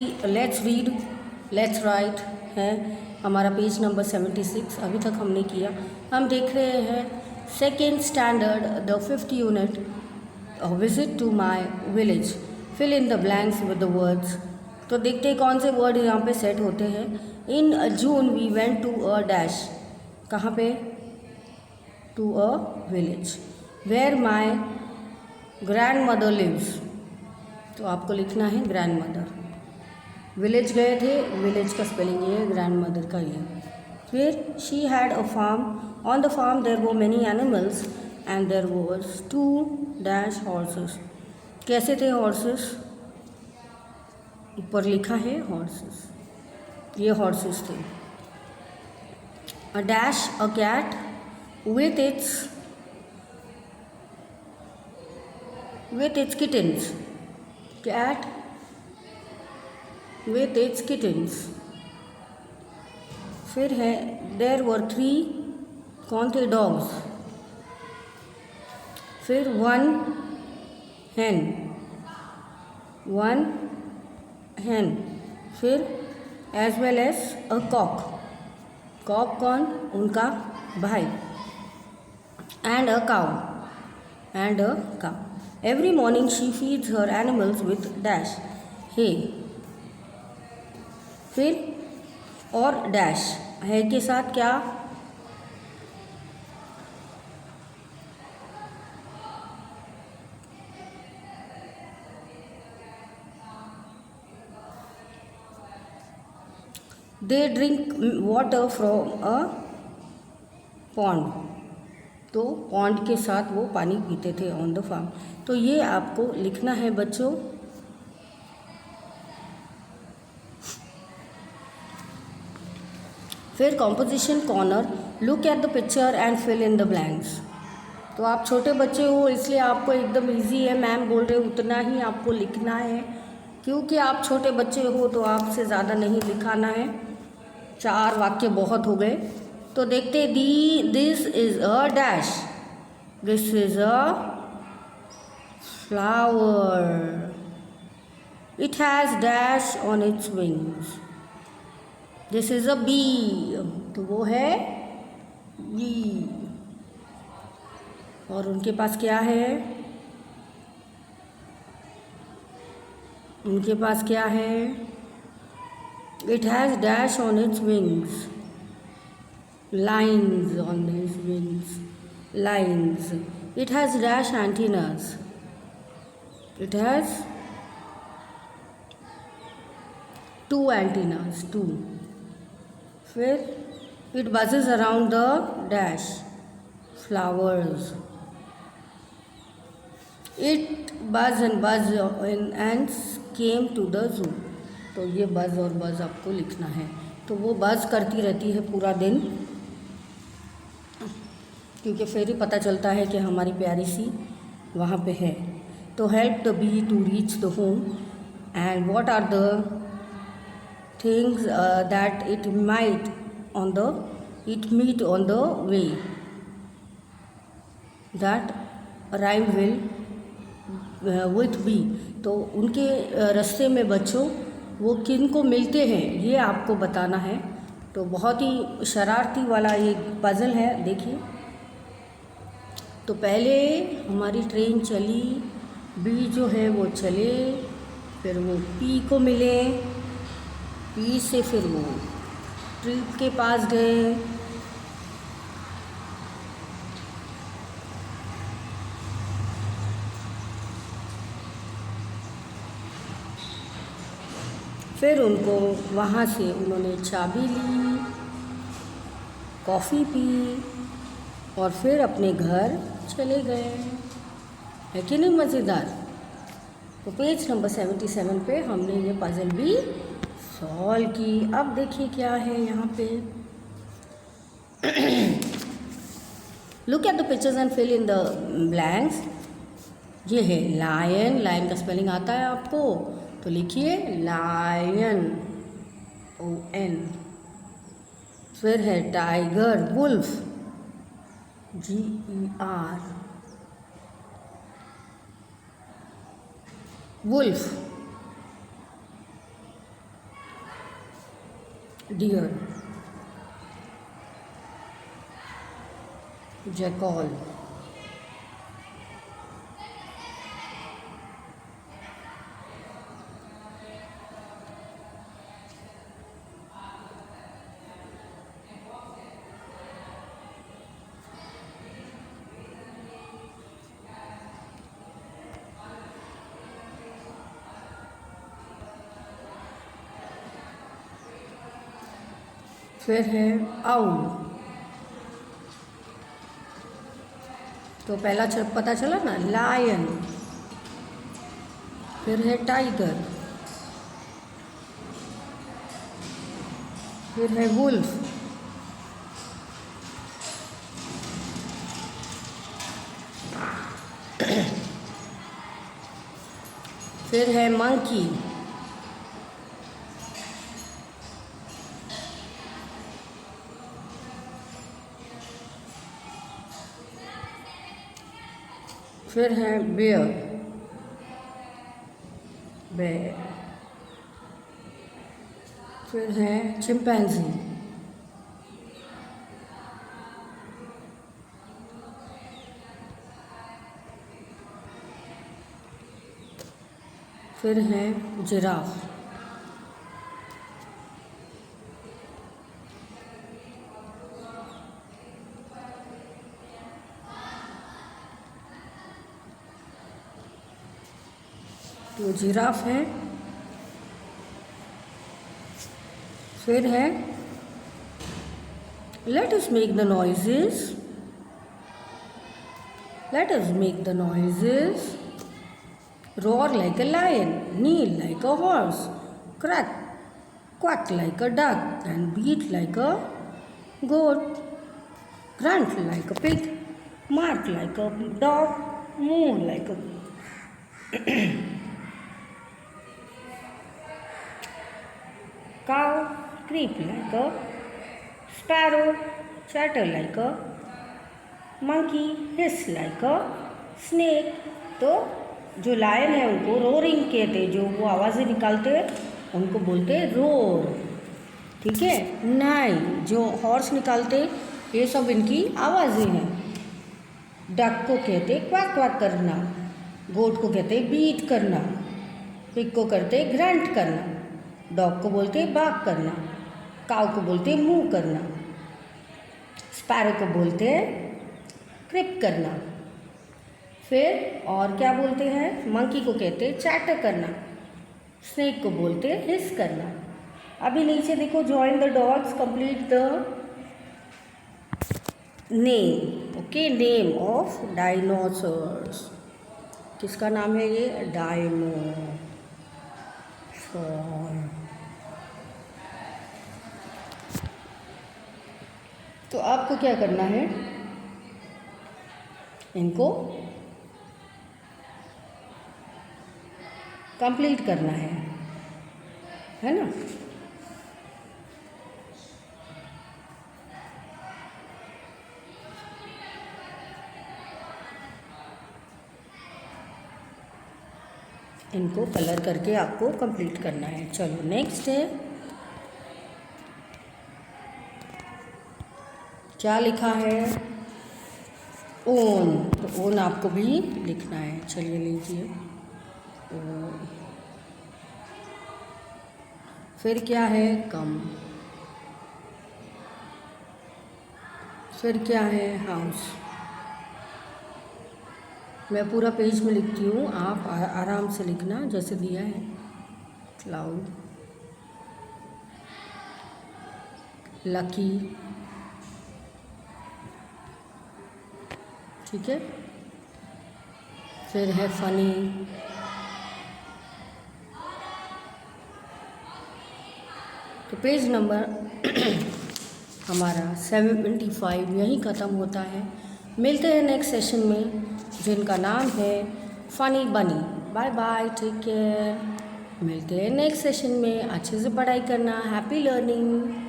Let's read, let's write है हमारा page number 76। अभी तक हमने किया। हम देख रहे हैं second standard the 5th unit visit to my village, fill in the blanks with the words. तो देखते हैं कौन से वर्ड यहाँ पे सेट होते हैं। In June we went to a dash, कहाँ पे? To a village where my grand mother lives. तो आपको लिखना है ग्रैंड मदर। विलेज गए थे, विलेज का स्पेलिंग ये है, ग्रैंड मदर का ये। फिर she had a farm, on the farm there were many animals and there was 2 dash horses. कैसे थे हॉर्सेस? ऊपर लिखा है हॉर्सेस, ये हॉर्सेस थे। A dash a cat with its kittens, cat with its kittens। फिर है there were 3, कौन थे? डॉग्स। फिर 1 hen, 1 hen। फिर as well as a cock, cock कौन? उनका भाई। and a cow। every morning she feeds her animals with dash hay। फिर और डैश है के साथ क्या? They drink water from a pond. तो पॉन्ड के साथ वो पानी पीते थे ऑन द फार्म। तो ये आपको लिखना है बच्चों। फिर composition corner, look at the picture and fill in the blanks. तो आप छोटे बच्चे हो इसलिए आपको एकदम इजी है, मैम बोल रहे उतना ही आपको लिखना है, क्योंकि आप छोटे बच्चे हो तो आपसे ज़्यादा नहीं लिखाना है। 4 वाक्य बहुत हो गए। तो देखते this is a dash, this is a flower, it has dash on its wings. This is a bee, तो वो है बी। और उनके पास क्या है? उनके पास क्या है? It has dash on its wings, lines on its wings, lines. It has dash antennas, it has 2 antennas, 2। फिर it buzzes around the dash flowers, it buzz and came to the zoo. तो ये बज और बज आपको लिखना है। तो वो बज करती रहती है पूरा दिन, क्योंकि फिर ही पता चलता है कि हमारी प्यारी सी वहाँ पे है। तो help the bee to reach the home and what are the things that it meet on the way, that rhyme will with be। तो उनके रास्ते में बच्चों वो किन को मिलते हैं ये आपको बताना है। तो बहुत ही शरारती वाला ये पज़ल है, देखिए। तो पहले हमारी ट्रेन चली, बी जो है वो चले, फिर वो पी को मिले, पी से फिर वो ट्रिप के पास गए, फिर उनको वहाँ से उन्होंने चाबी ली, कॉफ़ी पी और फिर अपने घर चले गए। है कि नहीं मज़ेदार? तो पेज नंबर 77 पे हमने ये पज़ल भी सॉल्व की। अब देखिए क्या है यहाँ पे। Look at the pictures and fill in the blanks. ये है लायन, लायन का स्पेलिंग आता है आपको, तो लिखिए लायन, ON। फिर है tiger, wolf, GER, wolf. Deer, jackal, फिर है आउल। तो पहला पता चला ना, लायन। फिर है टाइगर, फिर है वुल्फ, फिर है मंकी, फिर है बेयर, बेयर, फिर है चिंपैंजी, फिर है जिराफ, तो जिराफ है। फिर है let us make the noises, let us make the noises, roar like a lion, neigh like a horse, crack quack like a duck, and beat like a goat, grunt like a pig, bark like a dog, moo like a cow, creep like a sparrow, chatter like a monkey, hiss like a snake। तो जो lion है उनको roaring कहते हैं, जो वो आवाज़ें निकालते हैं उनको बोलते हैं रोर, ठीक है। नाई, जो हॉर्स निकालते, ये सब इनकी आवाज़ें हैं। डक को कहते हैं क्वाक क्वाक करना, गोट को कहते हैं बीट करना, पिग को करते हैं ग्रंट करना, डॉग को बोलते हैं बार्क करना, काऊ को बोलते हैं मूव करना, स्पैरो को बोलते हैं क्रिप करना। फिर और क्या बोलते हैं, मंकी को कहते हैं चैटर करना, स्नेक को बोलते हैं हिस करना। अभी नीचे देखो, join the dots, complete the name. Okay, name of dinosaurs. किसका नाम है ये, डायनोसॉर। तो आपको क्या करना है, इनको कंप्लीट करना है ना। इनको कलर करके आपको कंप्लीट करना है। चलो नेक्स्ट है, क्या लिखा है, ओन। तो ओन आपको भी लिखना है। चलिए लीजिए, फिर क्या है, कम। फिर क्या है, हाउस। मैं पूरा पेज में लिखती हूँ, आप आराम से लिखना जैसे दिया है। क्लाउड, लकी, ठीक है। फिर है फनी, तो पेज नंबर हमारा 75 यहीं ख़त्म होता है। मिलते हैं नेक्स्ट सेशन में, जिनका नाम है funny bunny. Bye bye, take care. मिलते हैं नेक्स्ट सेशन में। अच्छे से पढ़ाई करना। Happy learning.